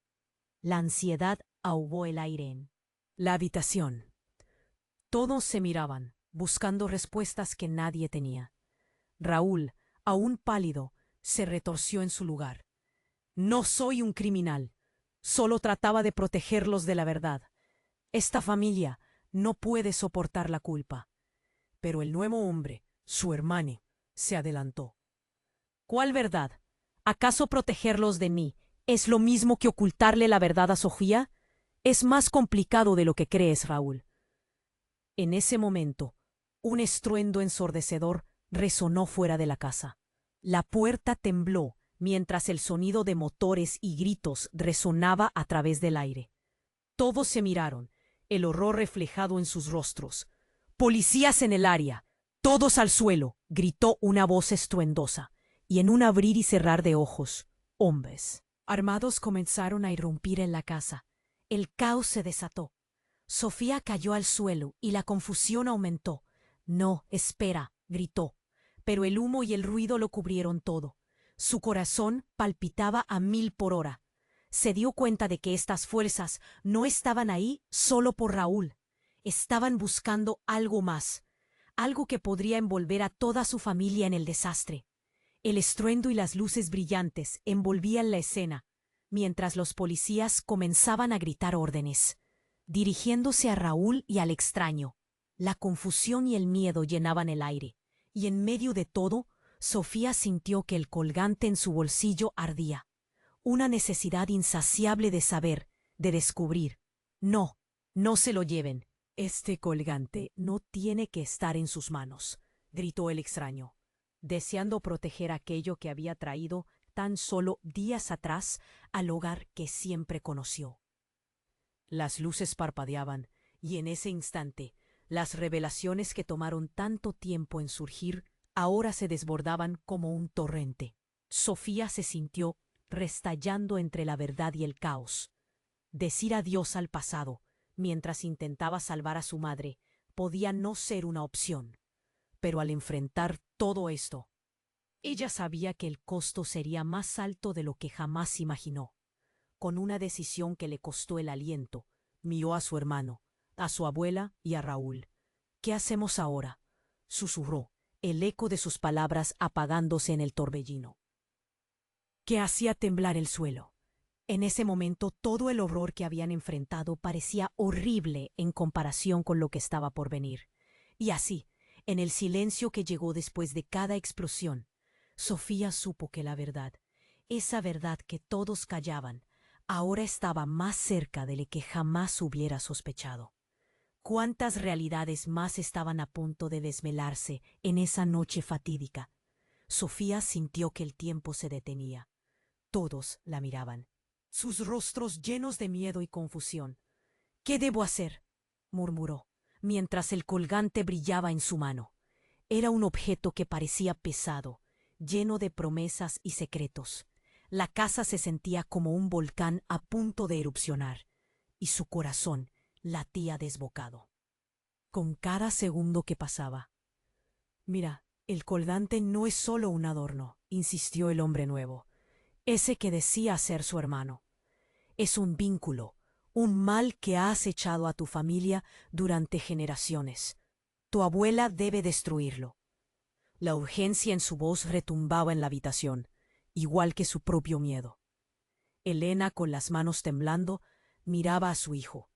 La ansiedad ahogó el aire en la habitación. Todos se miraban, buscando respuestas que nadie tenía. Raúl, aún pálido, se retorció en su lugar. «No soy un criminal. Solo trataba de protegerlos de la verdad. Esta familia no puede soportar la culpa». Pero el nuevo hombre, su hermano, se adelantó. «¿Cuál verdad? ¿Acaso protegerlos de mí es lo mismo que ocultarle la verdad a Sofía? Es más complicado de lo que crees, Raúl». En ese momento, un estruendo ensordecedor resonó fuera de la casa. La puerta tembló mientras el sonido de motores y gritos resonaba a través del aire. Todos se miraron, el horror reflejado en sus rostros. «¡Policías en el área! ¡Todos al suelo!», gritó una voz estruendosa, y en un abrir y cerrar de ojos, hombres Armados comenzaron a irrumpir en la casa. El caos se desató. Sofía cayó al suelo y la confusión aumentó. No, espera, gritó. Pero el humo y el ruido lo cubrieron todo. Su corazón palpitaba a 1000 por hora. Se dio cuenta de que estas fuerzas no estaban ahí solo por Raúl. Estaban buscando algo más, algo que podría envolver a toda su familia en el desastre. El estruendo y las luces brillantes envolvían la escena, mientras los policías comenzaban a gritar órdenes, dirigiéndose a Raúl y al extraño. La confusión y el miedo llenaban el aire, y en medio de todo, Sofía sintió que el colgante en su bolsillo ardía. Una necesidad insaciable de saber, de descubrir. No, no se lo lleven. Este colgante no tiene que estar en sus manos, gritó el extraño, deseando proteger aquello que había traído tan solo días atrás al hogar que siempre conoció. Las luces parpadeaban, y en ese instante, las revelaciones que tomaron tanto tiempo en surgir ahora se desbordaban como un torrente. Sofía se sintió restallando entre la verdad y el caos. Decir adiós al pasado, mientras intentaba salvar a su madre, podía no ser una opción. Pero al enfrentar todo esto, ella sabía que el costo sería más alto de lo que jamás imaginó. Con una decisión que le costó el aliento, miró a su hermano, a su abuela y a Raúl. «¿Qué hacemos ahora?», susurró, el eco de sus palabras apagándose en el torbellino, que hacía temblar el suelo. En ese momento todo el horror que habían enfrentado parecía horrible en comparación con lo que estaba por venir. Y así, en el silencio que llegó después de cada explosión, Sofía supo que la verdad, esa verdad que todos callaban, ahora estaba más cerca de lo que jamás hubiera sospechado. ¿Cuántas realidades más estaban a punto de desvelarse en esa noche fatídica? Sofía sintió que el tiempo se detenía. Todos la miraban, sus rostros llenos de miedo y confusión. «¿Qué debo hacer?», murmuró, mientras el colgante brillaba en su mano. Era un objeto que parecía pesado, lleno de promesas y secretos. La casa se sentía como un volcán a punto de erupcionar, y su corazón latía desbocado. Con cada segundo que pasaba. «Mira, el colgante no es solo un adorno», insistió el hombre nuevo, ese que decía ser su hermano. «Es un vínculo, un mal que ha acechado a tu familia durante generaciones. Tu abuela debe destruirlo». La urgencia en su voz retumbaba en la habitación, igual que su propio miedo. Elena, con las manos temblando, miraba a su hijo,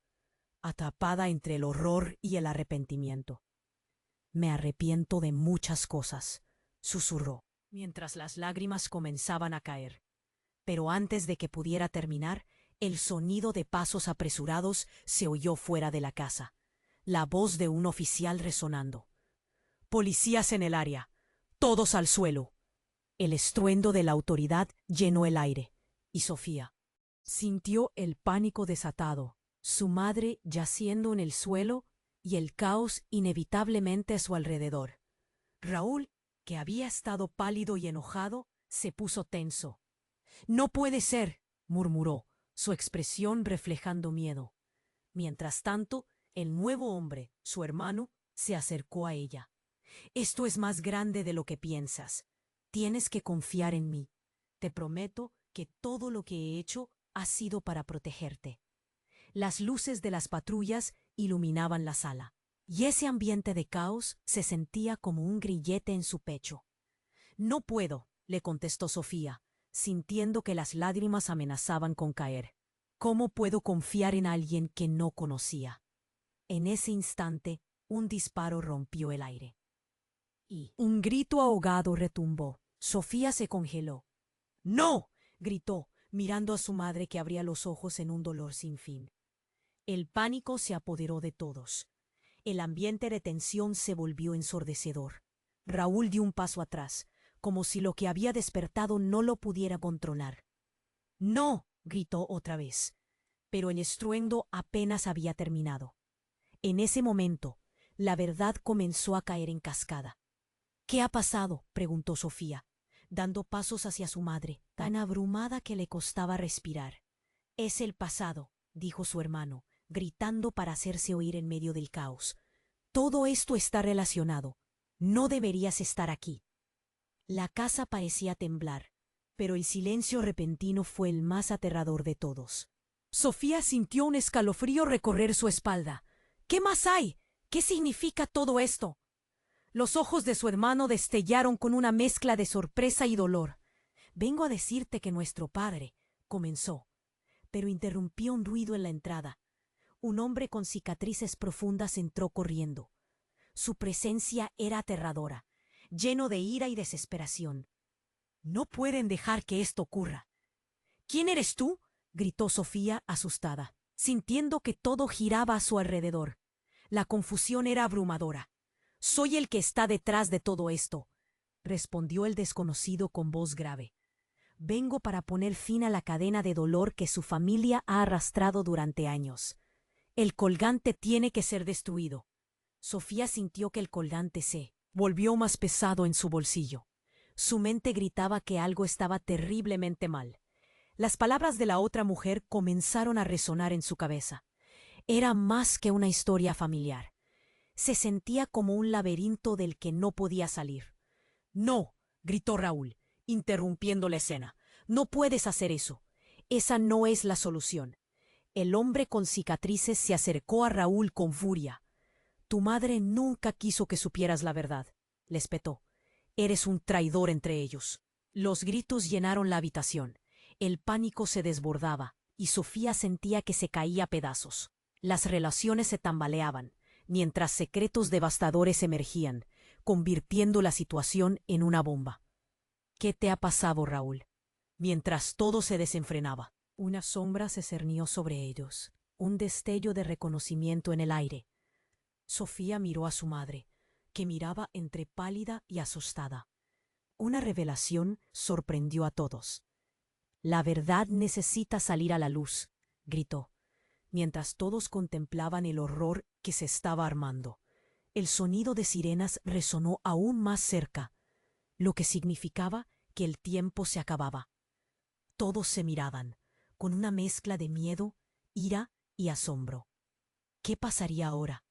atrapada entre el horror y el arrepentimiento. «Me arrepiento de muchas cosas», susurró, mientras las lágrimas comenzaban a caer. Pero antes de que pudiera terminar, el sonido de pasos apresurados se oyó fuera de la casa, la voz de un oficial resonando. «Policías en el área, todos al suelo». El estruendo de la autoridad llenó el aire, y Sofía sintió el pánico desatado, su madre yaciendo en el suelo y el caos inevitablemente a su alrededor. Raúl, que había estado pálido y enojado, se puso tenso. «No puede ser», murmuró, su expresión reflejando miedo. Mientras tanto, el nuevo hombre, su hermano, se acercó a ella. «Esto es más grande de lo que piensas. Tienes que confiar en mí. Te prometo que todo lo que he hecho ha sido para protegerte». Las luces de las patrullas iluminaban la sala, y ese ambiente de caos se sentía como un grillete en su pecho. «No puedo», le contestó Sofía, sintiendo que las lágrimas amenazaban con caer. «¿Cómo puedo confiar en alguien que no conocía?». En ese instante, un disparo rompió el aire, y un grito ahogado retumbó. Sofía se congeló. «¡No!», gritó, mirando a su madre que abría los ojos en un dolor sin fin. El pánico se apoderó de todos. El ambiente de tensión se volvió ensordecedor. Raúl dio un paso atrás, como si lo que había despertado no lo pudiera controlar. «¡No!», gritó otra vez, pero el estruendo apenas había terminado. En ese momento, la verdad comenzó a caer en cascada. «¿Qué ha pasado?», preguntó Sofía, dando pasos hacia su madre, tan abrumada que le costaba respirar. «Es el pasado», dijo su hermano, gritando para hacerse oír en medio del caos. «Todo esto está relacionado. No deberías estar aquí». La casa parecía temblar, pero el silencio repentino fue el más aterrador de todos. Sofía sintió un escalofrío recorrer su espalda. «¿Qué más hay? ¿Qué significa todo esto?» Los ojos de su hermano destellaron con una mezcla de sorpresa y dolor. «Vengo a decirte que nuestro padre», comenzó, pero interrumpió un ruido en la entrada. Un hombre con cicatrices profundas entró corriendo. Su presencia era aterradora, lleno de ira y desesperación. «No pueden dejar que esto ocurra». «¿Quién eres tú?», gritó Sofía, asustada, sintiendo que todo giraba a su alrededor. La confusión era abrumadora. «Soy el que está detrás de todo esto», respondió el desconocido con voz grave. «Vengo para poner fin a la cadena de dolor que su familia ha arrastrado durante años. El colgante tiene que ser destruido». Sofía sintió que el colgante se volvió más pesado en su bolsillo. Su mente gritaba que algo estaba terriblemente mal. Las palabras de la otra mujer comenzaron a resonar en su cabeza. Era más que una historia familiar. Se sentía como un laberinto del que no podía salir. «No», gritó Raúl, interrumpiendo la escena. «No puedes hacer eso. Esa no es la solución». El hombre con cicatrices se acercó a Raúl con furia. «Tu madre nunca quiso que supieras la verdad», le espetó. «Eres un traidor entre ellos». Los gritos llenaron la habitación. El pánico se desbordaba, y Sofía sentía que se caía a pedazos. Las relaciones se tambaleaban, mientras secretos devastadores emergían, convirtiendo la situación en una bomba. «¿Qué te ha pasado, Raúl?». Mientras todo se desenfrenaba, una sombra se cernió sobre ellos, un destello de reconocimiento en el aire. Sofía miró a su madre, que miraba entre pálida y asustada. Una revelación sorprendió a todos. «La verdad necesita salir a la luz», gritó, mientras todos contemplaban el horror que se estaba armando. El sonido de sirenas resonó aún más cerca, lo que significaba que el tiempo se acababa. Todos se miraban, con una mezcla de miedo, ira y asombro. ¿Qué pasaría ahora?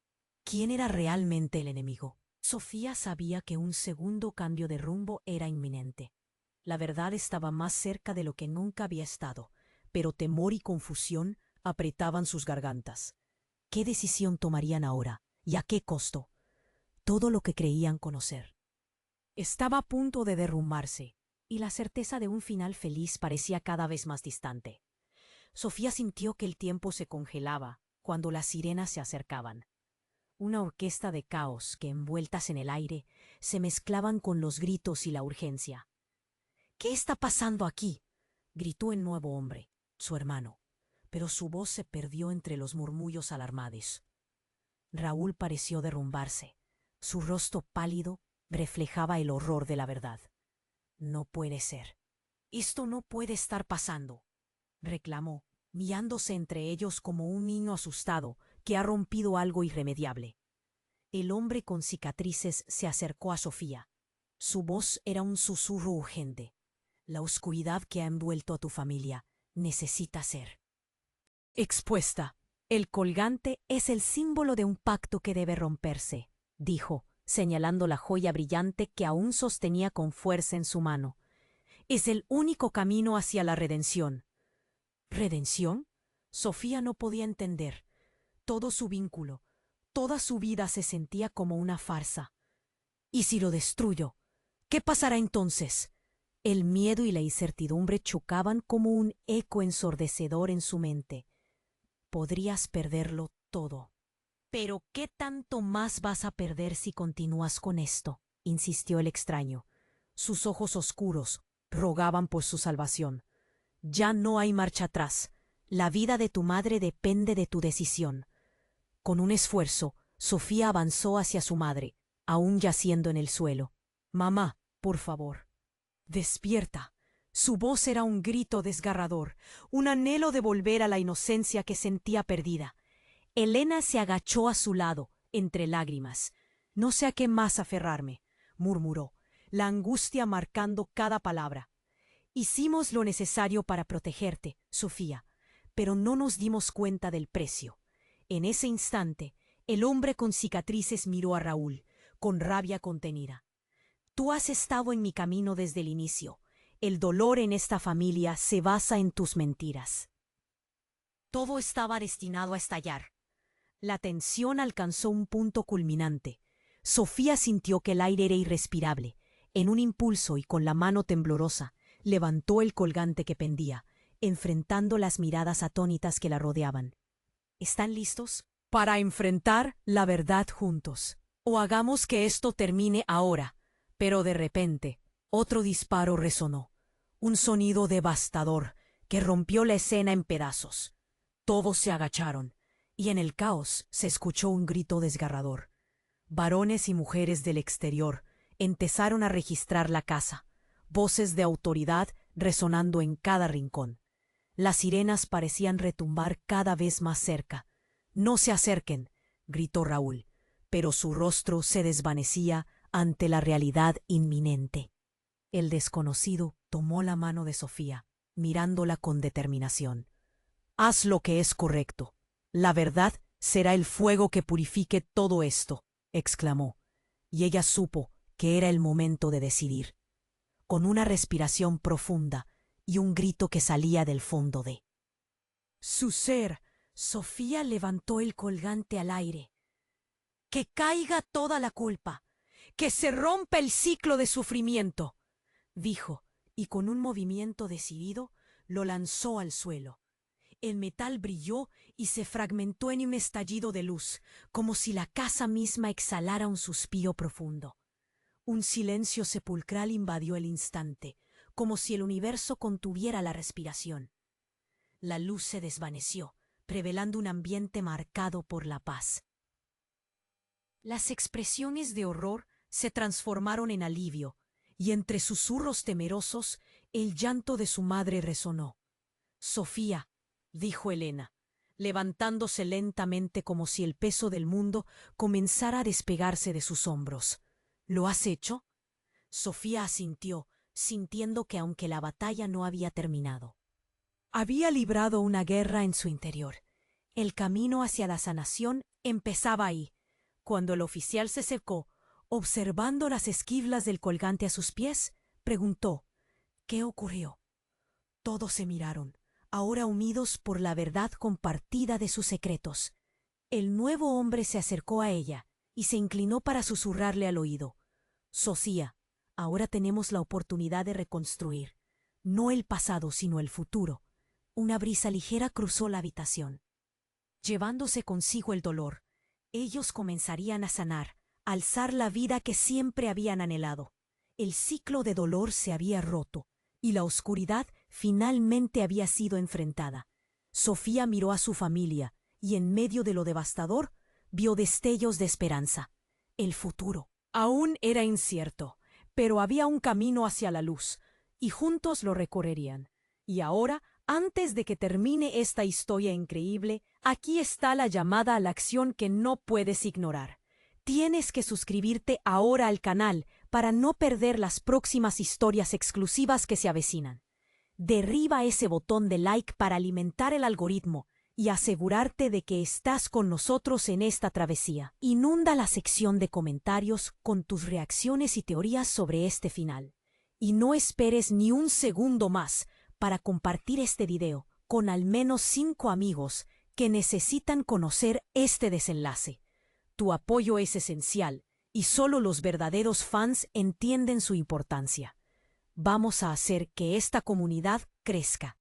¿Quién era realmente el enemigo? Sofía sabía que un segundo cambio de rumbo era inminente. La verdad estaba más cerca de lo que nunca había estado, pero temor y confusión apretaban sus gargantas. ¿Qué decisión tomarían ahora? ¿Y a qué costo? Todo lo que creían conocer estaba a punto de derrumbarse, y la certeza de un final feliz parecía cada vez más distante. Sofía sintió que el tiempo se congelaba cuando las sirenas se acercaban. Una orquesta de caos que, envueltas en el aire, se mezclaban con los gritos y la urgencia. «¿Qué está pasando aquí?», gritó el nuevo hombre, su hermano, pero su voz se perdió entre los murmullos alarmados. Raúl pareció derrumbarse. Su rostro pálido reflejaba el horror de la verdad. «No puede ser. Esto no puede estar pasando», reclamó, mirándose entre ellos como un niño asustado que ha rompido algo irremediable. El hombre con cicatrices se acercó a Sofía. Su voz era un susurro urgente. «La oscuridad que ha envuelto a tu familia necesita ser expuesta. El colgante es el símbolo de un pacto que debe romperse», dijo, señalando la joya brillante que aún sostenía con fuerza en su mano. «Es el único camino hacia la redención». ¿Redención? Sofía no podía entender. Todo su vínculo, toda su vida se sentía como una farsa. «¿Y si lo destruyo? ¿Qué pasará entonces?». El miedo y la incertidumbre chocaban como un eco ensordecedor en su mente. «Podrías perderlo todo». «¿Pero qué tanto más vas a perder si continúas con esto?», insistió el extraño. Sus ojos oscuros rogaban por su salvación. «Ya no hay marcha atrás. La vida de tu madre depende de tu decisión». Con un esfuerzo, Sofía avanzó hacia su madre, aún yaciendo en el suelo. «Mamá, por favor, despierta». Su voz era un grito desgarrador, un anhelo de volver a la inocencia que sentía perdida. Elena se agachó a su lado, entre lágrimas. «No sé a qué más aferrarme», murmuró. la angustia marcando cada palabra. Hicimos lo necesario para protegerte, Sofía, pero no nos dimos cuenta del precio. En ese instante, el hombre con cicatrices miró a Raúl, con rabia contenida. Tú has estado en mi camino desde el inicio. El dolor en esta familia se basa en tus mentiras. Todo estaba destinado a estallar. La tensión alcanzó un punto culminante. Sofía sintió que el aire era irrespirable. En un impulso y con la mano temblorosa, levantó el colgante que pendía, enfrentando las miradas atónitas que la rodeaban. ¿Están listos para enfrentar la verdad juntos? O hagamos que esto termine ahora. Pero de repente, otro disparo resonó. Un sonido devastador que rompió la escena en pedazos. Todos se agacharon, y en el caos se escuchó un grito desgarrador. Varones y mujeres del exterior empezaron a registrar la casa, voces de autoridad resonando en cada rincón. Las sirenas parecían retumbar cada vez más cerca. «No se acerquen», gritó Raúl, pero su rostro se desvanecía ante la realidad inminente. El desconocido tomó la mano de Sofía, mirándola con determinación. «Haz lo que es correcto. La verdad será el fuego que purifique todo esto», exclamó, y ella supo que era el momento de decidir. Con una respiración profunda y un grito que salía del fondo de su ser, Sofía levantó el colgante al aire. «Que caiga toda la culpa, que se rompa el ciclo de sufrimiento», dijo, y con un movimiento decidido lo lanzó al suelo. El metal brilló y se fragmentó en un estallido de luz, como si la casa misma exhalara un suspiro profundo. Un silencio sepulcral invadió el instante, como si el universo contuviera la respiración. La luz se desvaneció, revelando un ambiente marcado por la paz. Las expresiones de horror se transformaron en alivio, y entre susurros temerosos el llanto de su madre resonó. «Sofía», dijo Elena, levantándose lentamente como si el peso del mundo comenzara a despegarse de sus hombros. «¿Lo has hecho?» Sofía asintió, sintiendo que aunque la batalla no había terminado, había librado una guerra en su interior. El camino hacia la sanación empezaba ahí. Cuando el oficial se secó, observando las esquirlas del colgante a sus pies, preguntó: «¿Qué ocurrió?» Todos se miraron, ahora unidos por la verdad compartida de sus secretos. El nuevo hombre se acercó a ella y se inclinó para susurrarle al oído: «Sofía, ahora tenemos la oportunidad de reconstruir, no el pasado sino el futuro». Una brisa ligera cruzó la habitación. Llevándose consigo el dolor, ellos comenzarían a sanar, a alzar la vida que siempre habían anhelado. El ciclo de dolor se había roto, y la oscuridad finalmente había sido enfrentada. Sofía miró a su familia, y en medio de lo devastador, vio destellos de esperanza. El futuro aún era incierto, pero había un camino hacia la luz, y juntos lo recorrerían. Y ahora, antes de que termine esta historia increíble, aquí está la llamada a la acción que no puedes ignorar. Tienes que suscribirte ahora al canal para no perder las próximas historias exclusivas que se avecinan. Derriba ese botón de like para alimentar el algoritmo y asegurarte de que estás con nosotros en esta travesía. Inunda la sección de comentarios con tus reacciones y teorías sobre este final. Y no esperes ni un segundo más para compartir este video con al menos 5 amigos que necesitan conocer este desenlace. Tu apoyo es esencial y solo los verdaderos fans entienden su importancia. Vamos a hacer que esta comunidad crezca.